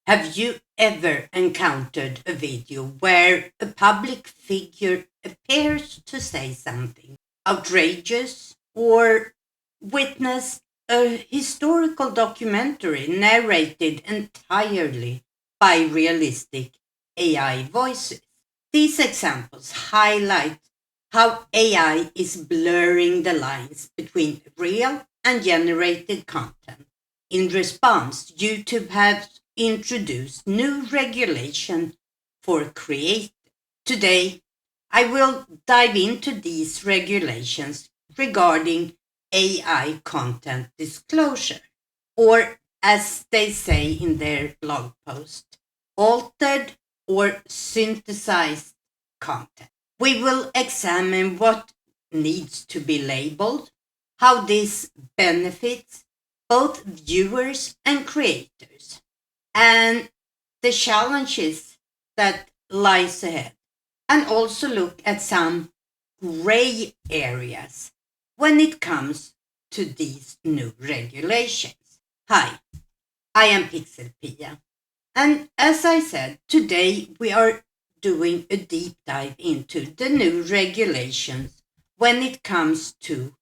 Have you ever encountered a video where a public figure appears to say something outrageous or witnessed a historical documentary narrated entirely by realistic AI voices? These examples highlight how AI is blurring the lines between real and generated content. In response, YouTube has introduced new regulation for creators. Today, I will dive into these regulations regarding AI content disclosure, or as they say in their blog post, altered or synthesized content. We will examine what needs to be labeled, how this benefits both viewers and creators, and the challenges that lies ahead, and also look at some gray areas when it comes to these new regulations. Hi, I am PixelPia, and as I said, today we are doing a deep dive into the new regulations when it comes to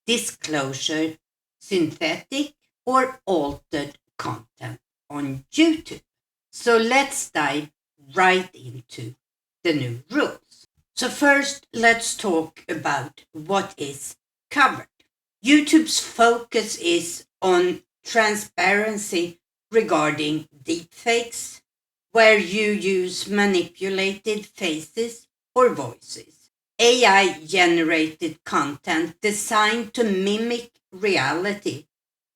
disclosure, synthetic or altered content on YouTube. So let's dive right into the new rules. So first, let's talk about what is covered. YouTube's focus is on transparency regarding deepfakes, where you use manipulated faces or voices, AI-generated content designed to mimic reality,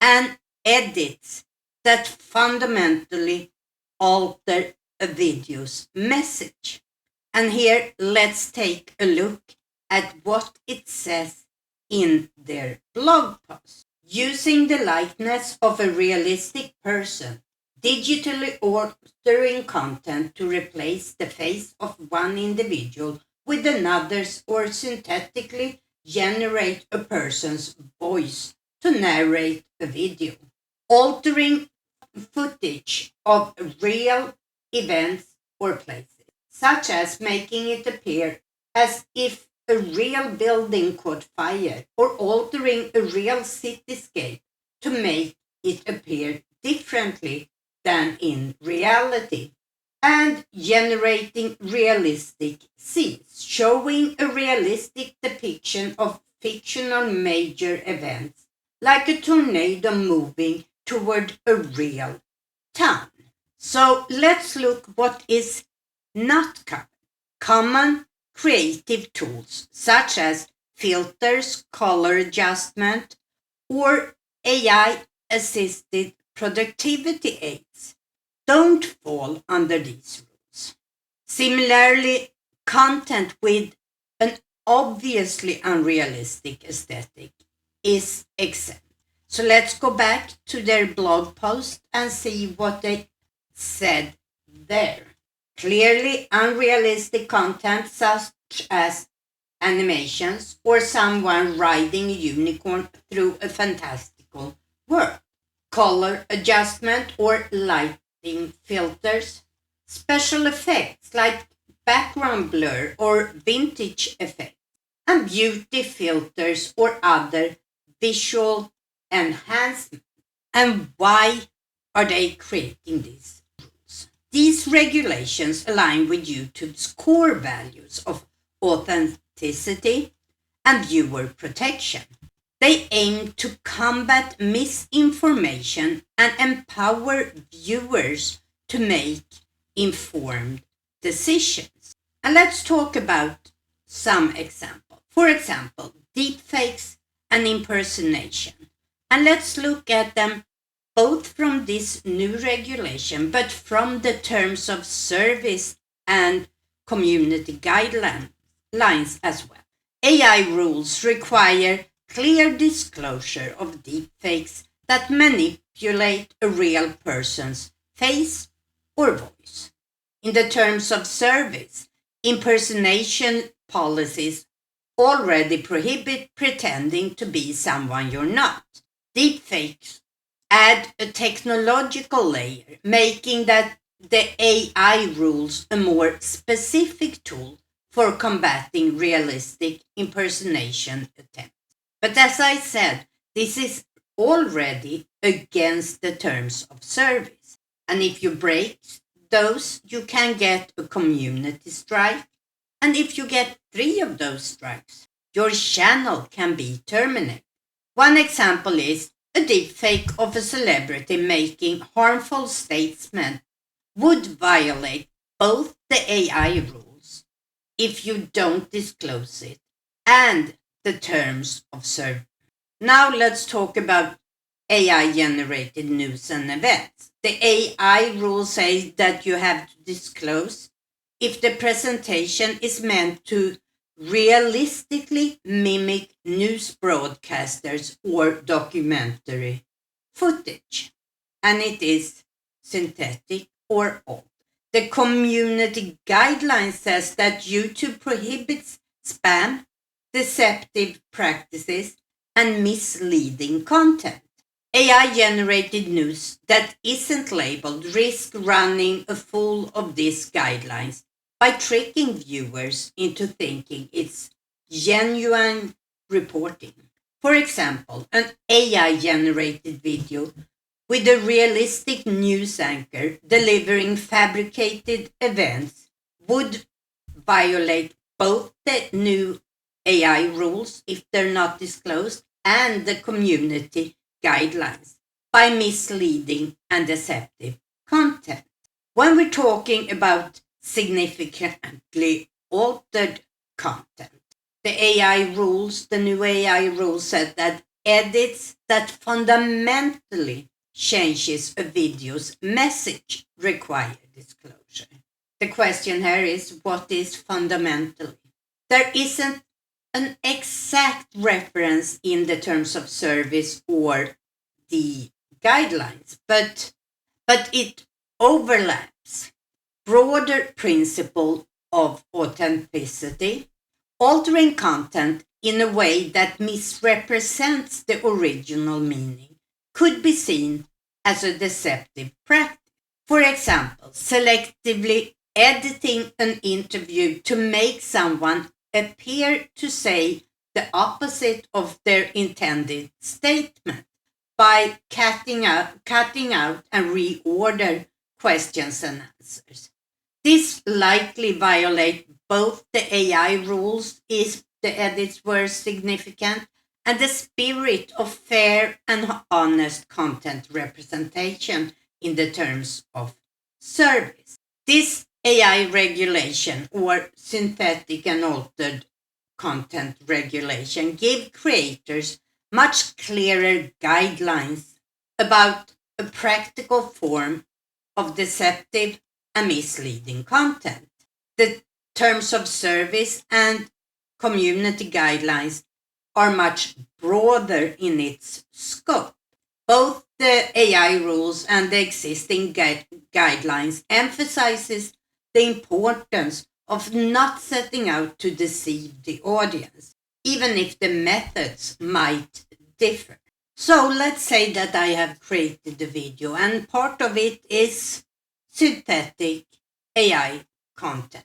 and edits that fundamentally alter a video's message. And here, let's take a look at what it says in their blog post. Using the likeness of a realistic person, digitally altering content to replace the face of one individual with another's, or synthetically generate a person's voice to narrate a video, altering footage of real events or places, such as making it appear as if a real building caught fire, or altering a real cityscape to make it appear differently than in reality, and generating realistic scenes, showing a realistic depiction of fictional major events, like a tornado moving toward a real town. So let's look what is not covered. Common creative tools such as filters, color adjustment, or AI-assisted productivity aids don't fall under these rules. Similarly, content with an obviously unrealistic aesthetic is exempt. So let's go back to their blog post and see what they said there. Clearly unrealistic content such as animations or someone riding a unicorn through a fantastical world, color adjustment or lighting filters, special effects like background blur or vintage effects, and beauty filters or other visual enhancement. And why are they creating these rules? These regulations align with YouTube's core values of authenticity and viewer protection. They aim to combat misinformation and empower viewers to make informed decisions. And let's talk about some examples. For example, deepfakes and impersonation. And let's look at them both from this new regulation, but from the terms of service and community guidelines as well. AI rules require clear disclosure of deepfakes that manipulate a real person's face or voice. In the terms of service, impersonation policies already prohibit pretending to be someone you're not. Deepfakes add a technological layer, making that the AI rules a more specific tool for combating realistic impersonation attempts. But as I said, this is already against the terms of service. And if you break those, you can get a community strike. And if you get 3 of those strikes, your channel can be terminated. One example is a deepfake of a celebrity making harmful statements would violate both the AI rules if you don't disclose it and the terms of service. Now let's talk about AI generated news and events. The AI rule says that you have to disclose if the presentation is meant to realistically mimic news broadcasters or documentary footage, and it is synthetic or old. The community guideline says that YouTube prohibits spam, deceptive practices, and misleading content. AI generated news that isn't labeled risks running afoul of these guidelines by tricking viewers into thinking it's genuine reporting. For example, an AI generated video with a realistic news anchor delivering fabricated events would violate both the new AI rules if they're not disclosed and the community guidelines by misleading and deceptive content. When we're talking about significantly altered content, the new AI rules said that edits that fundamentally changes a video's message require disclosure. The question here is, what is fundamentally? There isn't an exact reference in the terms of service or the guidelines, but it overlaps broader principle of authenticity, altering content in a way that misrepresents the original meaning could be seen as a deceptive practice. For example, selectively editing an interview to make someone appear to say the opposite of their intended statement by cutting out and reorder questions and answers. This likely violates both the AI rules if the edits were significant and the spirit of fair and honest content representation in the terms of service. This AI regulation or synthetic and altered content regulation give creators much clearer guidelines about a practical form of deceptive and misleading content. The terms of service and community guidelines are much broader in its scope. Both the AI rules and the existing guidelines emphasizes the importance of not setting out to deceive the audience, even if the methods might differ. So let's say that I have created a video and part of it is synthetic AI content.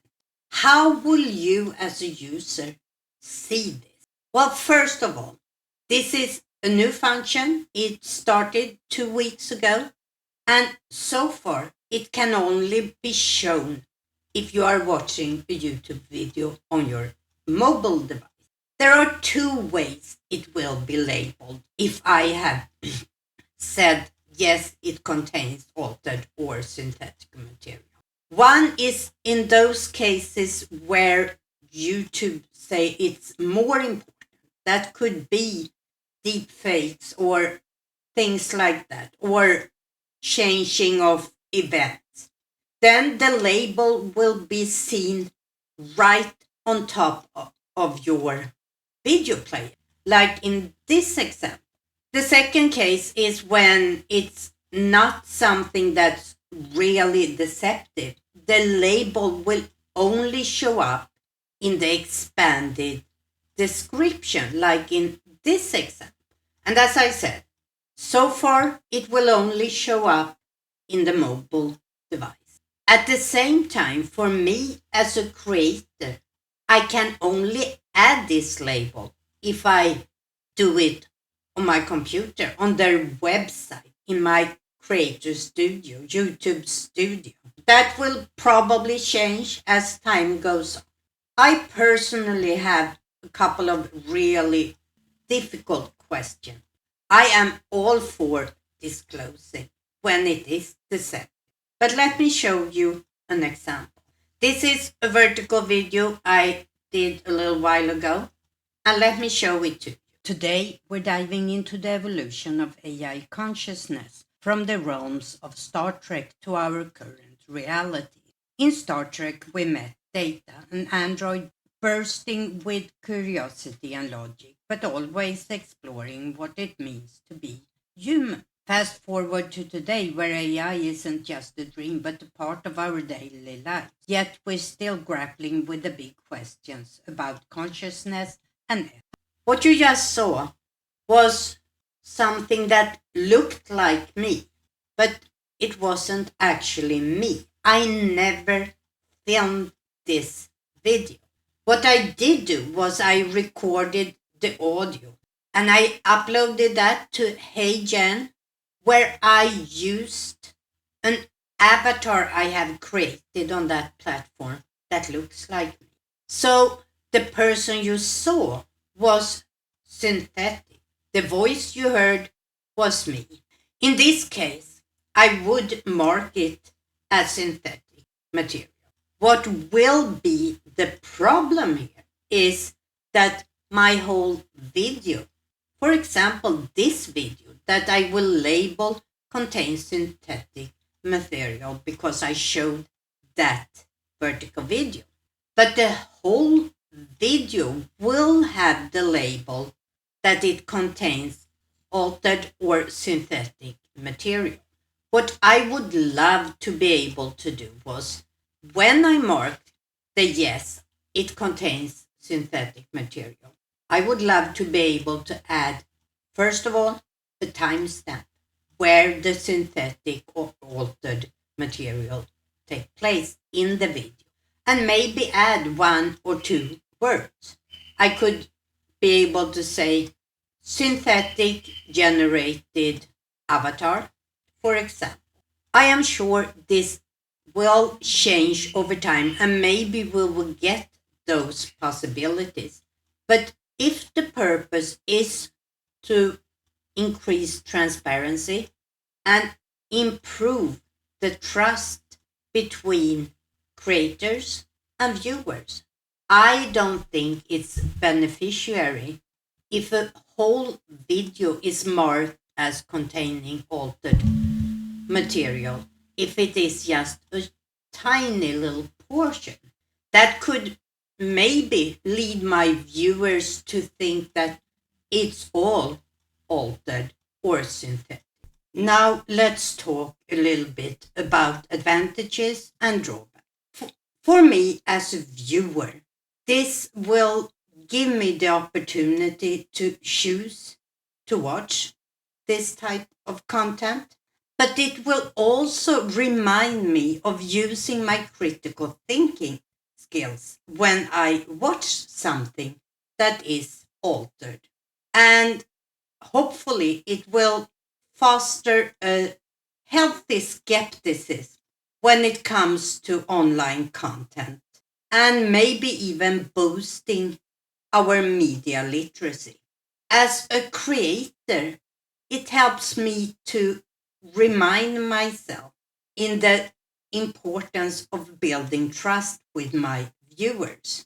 How will you as a user see this? Well, first of all, this is a new function. It started 2 weeks ago, and so far it can only be shown if you are watching a YouTube video on your mobile device. There are 2 ways it will be labeled if I have said, yes, it contains altered or synthetic material. One is in those cases where YouTube say it's more important. That could be deep fakes or things like that, or changing of events. Then the label will be seen right on top of your video player, like in this example. The second case is when it's not something that's really deceptive. The label will only show up in the expanded description, like in this example. And as I said, so far it will only show up in the mobile device. At the same time, for me as a creator, I can only add this label if I do it on my computer, on their website, in my creator studio, YouTube studio. That will probably change as time goes on. I personally have a couple of really difficult questions. I am all for disclosing when it is deceptive. But let me show you an example. This is a vertical video I did a little while ago, and let me show it to you. Today, we're diving into the evolution of AI consciousness from the realms of Star Trek to our current reality. In Star Trek, we met Data, an android bursting with curiosity and logic, but always exploring what it means to be human. Fast forward to today, where AI isn't just a dream, but a part of our daily lives. Yet we're still grappling with the big questions about consciousness and ethics. What you just saw was something that looked like me, but it wasn't actually me. I never filmed this video. What I did do was I recorded the audio and I uploaded that to HeyGen, where I used an avatar I have created on that platform that looks like me. So the person you saw was synthetic. The voice you heard was me. In this case, I would mark it as synthetic material. What will be the problem here is that my whole video, for example, this video that I will label contains synthetic material because I showed that vertical video. But the whole video will have the label that it contains altered or synthetic material. What I would love to be able to do was, when I marked the yes, it contains synthetic material, I would love to be able to add, first of all, a timestamp where the synthetic or altered material take place in the video, and maybe add one or two words. I could be able to say synthetic generated avatar, for example. I am sure this will change over time and maybe we will get those possibilities. But if the purpose is to increase transparency and improve the trust between creators and viewers, I don't think it's beneficiary if a whole video is marked as containing altered material, if it is just a tiny little portion. That could maybe lead my viewers to think that it's all altered or synthetic. Now let's talk a little bit about advantages and drawbacks. For me as a viewer, this will give me the opportunity to choose to watch this type of content, but it will also remind me of using my critical thinking skills when I watch something that is altered. And hopefully it will foster a healthy skepticism when it comes to online content, and maybe even boosting our media literacy. As a creator, it helps me to remind myself in the importance of building trust with my viewers.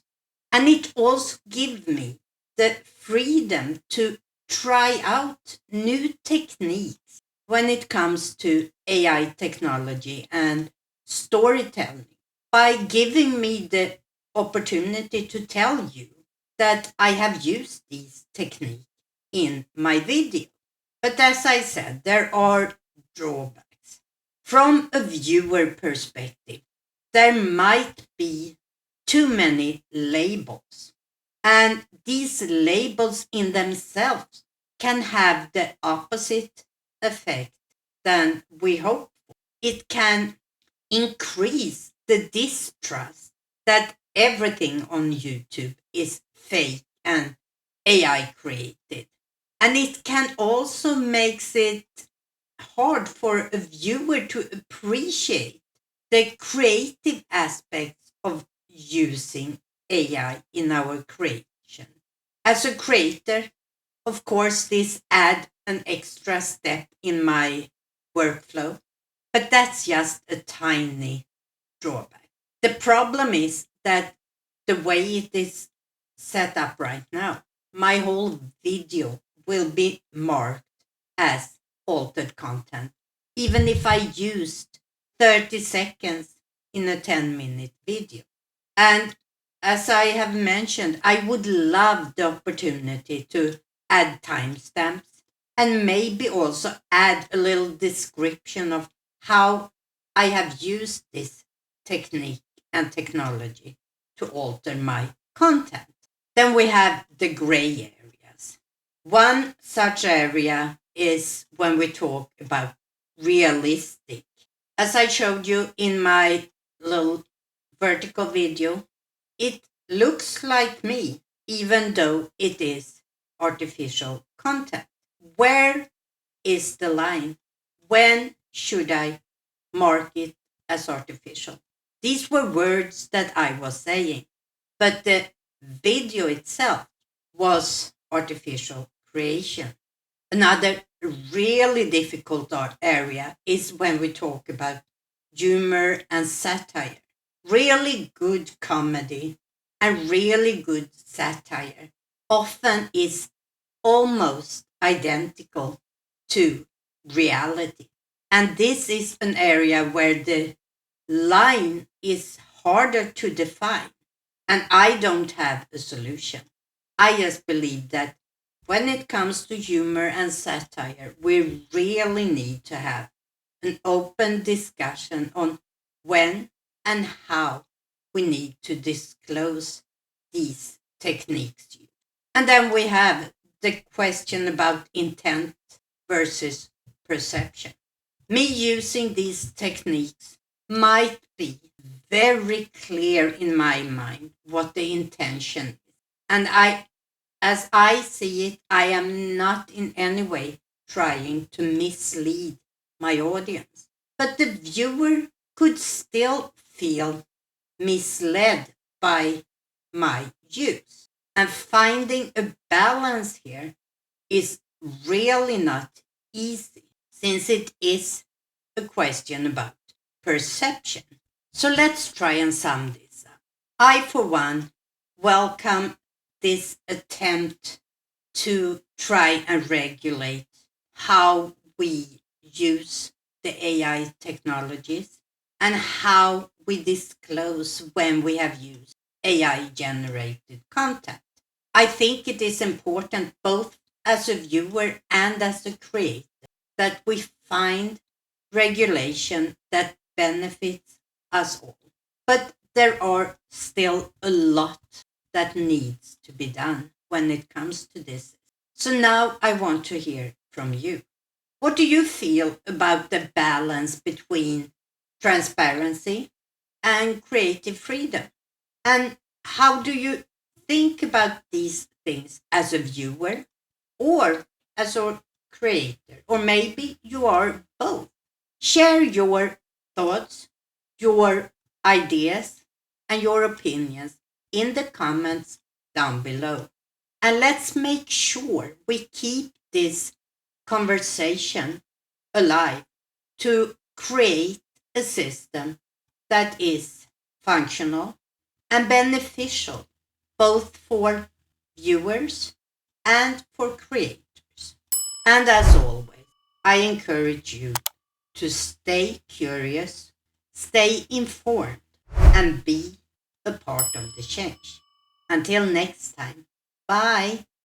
And it also gives me the freedom to try out new techniques when it comes to AI technology and storytelling, by giving me the opportunity to tell you that I have used these techniques in my video. But as I said, there are drawbacks. From a viewer perspective, there might be too many labels, and these labels in themselves can have the opposite effect than we hope for. It can increase the distrust that everything on YouTube is fake and AI created. And it can also makes it hard for a viewer to appreciate the creative aspects of using AI in our creation. As a creator, of course, this add an extra step in my workflow, but that's just a tiny drawback. The problem is that the way it is set up right now, my whole video will be marked as altered content, even if I used 30 seconds in a 10-minute video. And as I have mentioned, I would love the opportunity to add timestamps and maybe also add a little description of how I have used this technique and technology to alter my content. Then we have the gray areas. One such area is when we talk about realistic. As I showed you in my little vertical video, it looks like me, even though it is artificial content. Where is the line? When should I mark it as artificial? These were words that I was saying, but the video itself was artificial creation. Another really difficult area is when we talk about humor and satire. Really good comedy and really good satire often is almost identical to reality. And this is an area where the line is harder to define. And I don't have a solution. I just believe that when it comes to humor and satire, we really need to have an open discussion on when and how we need to disclose these techniques. And then we have the question about intent versus perception. Me using these techniques might be very clear in my mind what the intention is. And as I see it, I am not in any way trying to mislead my audience. But the viewer could still feel misled by my use. And finding a balance here is really not easy, since it is a question about perception. So let's try and sum this up. I, for one, welcome this attempt to try and regulate how we use the AI technologies and how we disclose when we have used AI generated content. I think it is important, both as a viewer and as a creator, that we find regulation that benefits us all. But there are still a lot that needs to be done when it comes to this. So now I want to hear from you. What do you feel about the balance between transparency and creative freedom? And how do you think about these things as a viewer or as a creator? Or maybe you are both. Share your thoughts, your ideas, and your opinions in the comments down below. And let's make sure we keep this conversation alive to create a system that is functional and beneficial both for viewers and for creators. And as always, I encourage you to stay curious, stay informed, and be a part of the change. Until next time, bye.